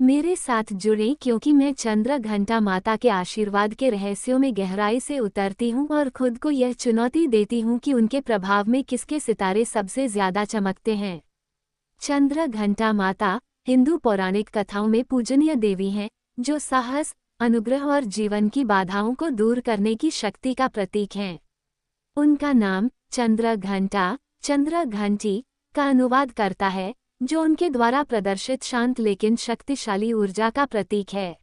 मेरे साथ जुड़ें क्योंकि मैं चंद्र घंटा माता के आशीर्वाद के रहस्यों में गहराई से उतरती हूँ और खुद को यह चुनौती देती हूँ कि उनके प्रभाव में किसके सितारे सबसे ज्यादा चमकते हैं। चंद्र घंटा माता हिंदू पौराणिक कथाओं में पूजनीय देवी हैं, जो साहस, अनुग्रह और जीवन की बाधाओं को दूर करने की शक्ति का प्रतीक हैं। उनका नाम चंद्र घंटा, चंद्र घंटी का अनुवाद करता है, जो उनके द्वारा प्रदर्शित शांत लेकिन शक्तिशाली ऊर्जा का प्रतीक है।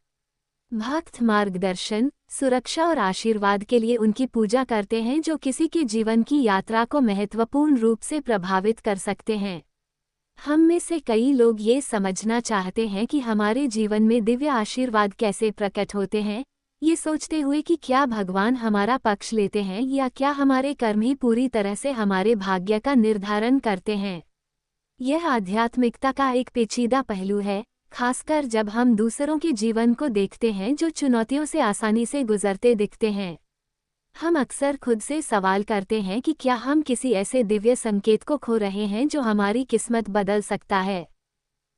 भक्त मार्गदर्शन, सुरक्षा और आशीर्वाद के लिए उनकी पूजा करते हैं, जो किसी के जीवन की यात्रा को महत्वपूर्ण रूप से प्रभावित कर सकते हैं। हम में से कई लोग ये समझना चाहते हैं कि हमारे जीवन में दिव्य आशीर्वाद कैसे प्रकट होते हैं, ये सोचते हुए कि क्या भगवान हमारा पक्ष लेते हैं या क्या हमारे कर्म ही पूरी तरह से हमारे भाग्य का निर्धारण करते हैं। यह आध्यात्मिकता का एक पेचीदा पहलू है, खासकर जब हम दूसरों के जीवन को देखते हैं जो चुनौतियों से आसानी से गुजरते दिखते हैं। हम अक्सर खुद से सवाल करते हैं कि क्या हम किसी ऐसे दिव्य संकेत को खो रहे हैं जो हमारी किस्मत बदल सकता है।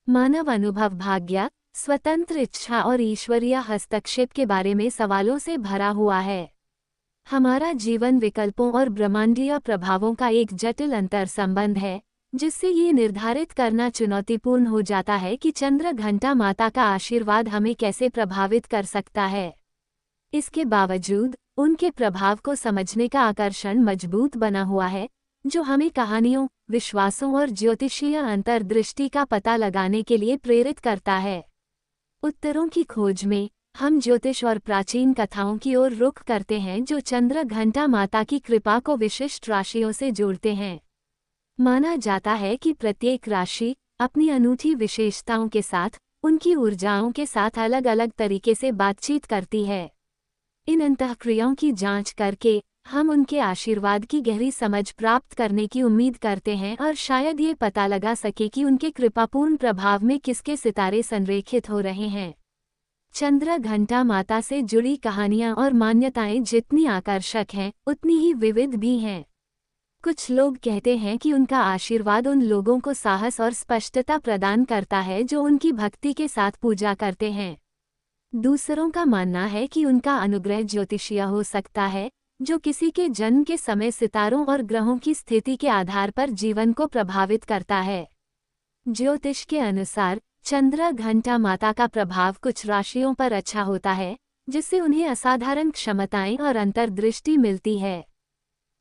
मानव अनुभव भाग्य, स्वतंत्र इच्छा और ईश्वरीय हस्तक्षेप के बारे में सवालों से भरा हुआ है। हमारा जीवन विकल्पों और ब्रह्मांडीय प्रभावों का एक जटिल अंतर संबंध है, जिससे ये निर्धारित करना चुनौतीपूर्ण हो जाता है कि चंद्र घंटा माता का आशीर्वाद हमें कैसे प्रभावित कर सकता है। इसके बावजूद उनके प्रभाव को समझने का आकर्षण मजबूत बना हुआ है, जो हमें कहानियों, विश्वासों और ज्योतिषीय अंतर्दृष्टि का पता लगाने के लिए प्रेरित करता है। उत्तरों की खोज में हम ज्योतिष और प्राचीन कथाओं की ओर रुख करते हैं, जो चंद्र घंटा माता की कृपा को विशिष्ट राशियों से जोड़ते हैं। माना जाता है कि प्रत्येक राशि अपनी अनूठी विशेषताओं के साथ, उनकी ऊर्जाओं के साथ अलग अलग तरीके से बातचीत करती है। इन अंतःक्रियाओं की जांच करके हम उनके आशीर्वाद की गहरी समझ प्राप्त करने की उम्मीद करते हैं और शायद ये पता लगा सके कि उनके कृपापूर्ण प्रभाव में किसके सितारे संरेखित हो रहे हैं। चंद्र घंटा माता से जुड़ी कहानियां और मान्यताएं जितनी आकर्षक हैं, उतनी ही विविध भी हैं। कुछ लोग कहते हैं कि उनका आशीर्वाद उन लोगों को साहस और स्पष्टता प्रदान करता है जो उनकी भक्ति के साथ पूजा करते हैं। दूसरों का मानना है कि उनका अनुग्रह ज्योतिषीय हो सकता है, जो किसी के जन्म के समय सितारों और ग्रहों की स्थिति के आधार पर जीवन को प्रभावित करता है। ज्योतिष के अनुसार चंद्र घंटा माता का प्रभाव कुछ राशियों पर अच्छा होता है, जिससे उन्हें असाधारण क्षमताएं और अंतर्दृष्टि मिलती है।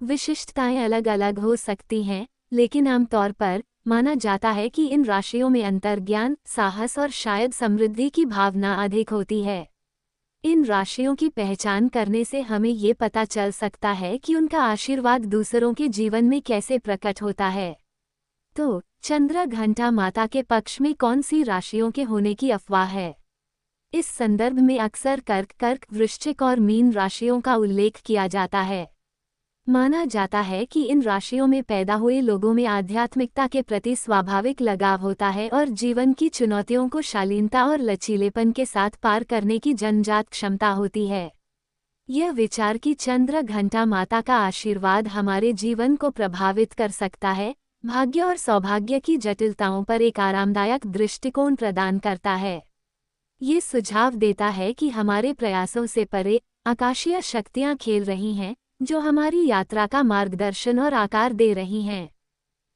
विशिष्टताएं अलग अलग हो सकती हैं, लेकिन आमतौर पर माना जाता है कि इन राशियों में अंतर्ज्ञान, साहस और शायद समृद्धि की भावना अधिक होती है। इन राशियों की पहचान करने से हमें ये पता चल सकता है कि उनका आशीर्वाद दूसरों के जीवन में कैसे प्रकट होता है। तो चंद्र घंटा माता के पक्ष में कौन सी राशियों के होने की अफवाह है? इस संदर्भ में अक्सर कर्क, वृश्चिक और मीन राशियों का उल्लेख किया जाता है। माना जाता है कि इन राशियों में पैदा हुए लोगों में आध्यात्मिकता के प्रति स्वाभाविक लगाव होता है और जीवन की चुनौतियों को शालीनता और लचीलेपन के साथ पार करने की जन्मजात क्षमता होती है। यह विचार कि चंद्र घंटा माता का आशीर्वाद हमारे जीवन को प्रभावित कर सकता है, भाग्य और सौभाग्य की जटिलताओं पर एक आरामदायक दृष्टिकोण प्रदान करता है। ये सुझाव देता है कि हमारे प्रयासों से परे आकाशीय शक्तियाँ खेल रही हैं, जो हमारी यात्रा का मार्गदर्शन और आकार दे रही हैं।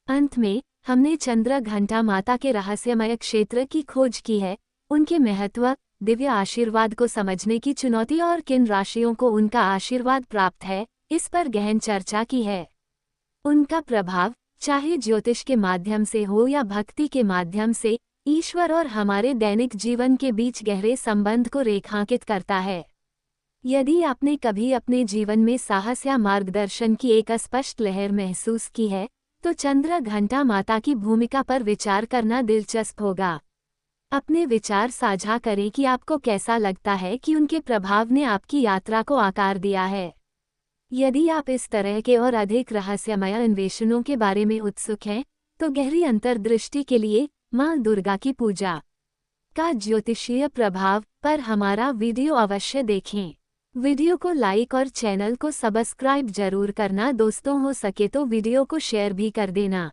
अंत में हमने चंद्र घंटा माता के रहस्यमय क्षेत्र की खोज की है, उनके महत्व, दिव्य आशीर्वाद को समझने की चुनौती और किन राशियों को उनका आशीर्वाद प्राप्त है, इस पर गहन चर्चा की है। उनका प्रभाव, चाहे ज्योतिष के माध्यम से हो या भक्ति के माध्यम से, ईश्वर और हमारे दैनिक जीवन के बीच गहरे संबंध को रेखांकित करता है। यदि आपने कभी अपने जीवन में साहस या मार्गदर्शन की एक अस्पष्ट लहर महसूस की है, तो चंद्र घंटा माता की भूमिका पर विचार करना दिलचस्प होगा। अपने विचार साझा करें कि आपको कैसा लगता है कि उनके प्रभाव ने आपकी यात्रा को आकार दिया है। यदि आप इस तरह के और अधिक रहस्यमय अन्वेषणों के बारे में उत्सुक हैं, तो गहरी अंतर्दृष्टि के लिए माँ दुर्गा की पूजा का ज्योतिषीय प्रभाव पर हमारा वीडियो अवश्य देखें। वीडियो को लाइक और चैनल को सब्सक्राइब जरूर करना। दोस्तों, हो सके तो वीडियो को शेयर भी कर देना।